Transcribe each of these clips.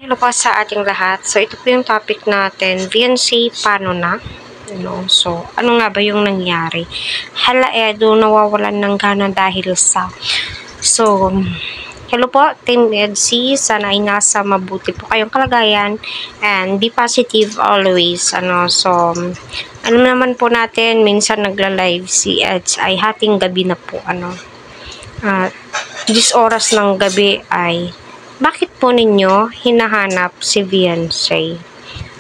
Hello po sa ating lahat. So, ito po yung topic natin. VNC, paano na? So, ano nga ba yung nangyari? Hala, Edo, nawawalan ng gana dahil sa... So, hello po, Team EDC. Sana ay nasa mabuti po kayong kalagayan. And be positive always. So, alam naman po natin, minsan nagla-live si Eds ay hating gabi na po. 10 oras ng gabi ay bakit po ninyo hinahanap si Beyonce?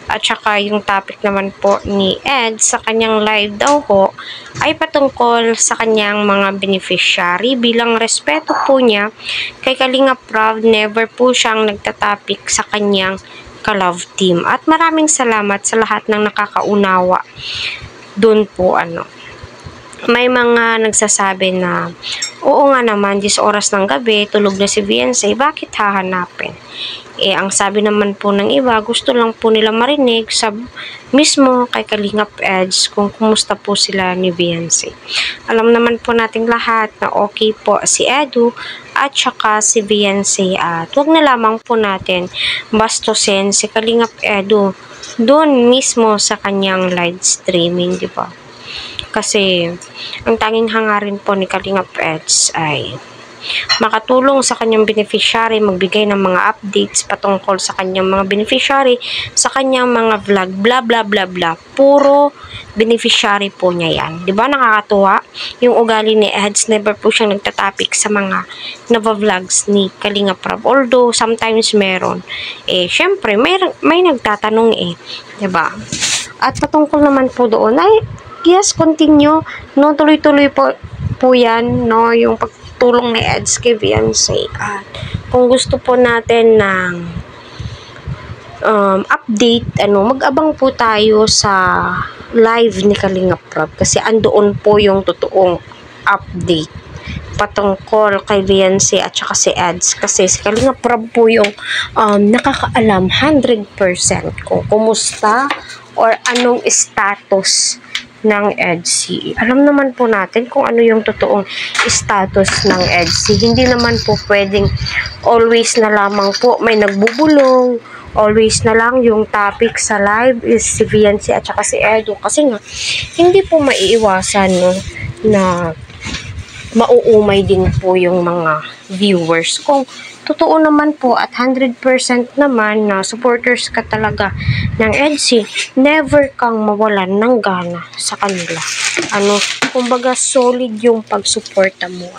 At saka yung topic naman po ni Ed sa kanyang live daw po ay patungkol sa kanyang mga beneficiary. Bilang respeto po niya kay Kalinga Prab, never po siyang nagtatapik sa kanyang ka-love team. At maraming salamat sa lahat ng nakakaunawa doon po may mga nagsasabi na oo nga naman, 10 oras ng gabi, tulog na si Beyonce, bakit hahanapin? Ang sabi naman po ng iba, gusto lang po nila marinig sa mismo kay Kalingap Edge kung kumusta po sila ni Beyonce. Alam naman po nating lahat na okay po si Edu at saka si Beyonce at wag na lamang po natin bastusin si Kalingap Edu doon mismo sa kanyang live streaming, di ba? Kasi ang tanging hangarin po ni Kalingap Edge ay makatulong sa kanyang beneficiary, magbigay ng mga updates patungkol sa kanyang mga beneficiary, sa kanyang mga vlog, bla bla bla bla. Puro beneficiary po niya yan. Diba nakakatuwa? Yung ugali ni Edge, never po siyang nagtatapik sa mga nava-vlogs ni Kalingap Prab. Although, sometimes meron. Syempre, may nagtatanong diba? At patungkol naman po doon ay yes, continue. Tuloy-tuloy po yan, yung pagtulong ni Eds kay Beyonce. At kung gusto po natin ng update, mag-abang po tayo sa live ni Kalingap Prab. Kasi andoon po yung totoong update patungkol kay Beyonce at saka si Eds. Kasi si Kalingap Prab po yung nakakaalam 100% kung kumusta or anong status ng EDC. Alam naman po natin kung ano yung totoong status ng EDC. Hindi naman po pwedeng always na lamang po may nagbubulong, always na lang yung topic sa live is si Beyonce at saka si Edu. Kasi nga, hindi po maiiwasan na mauumay din po yung mga viewers. Kung totoo naman po at 100% naman na supporters ka talaga ng EDC, never kang mawalan ng gana sa kanila. Kumbaga solid yung pagsuporta mo.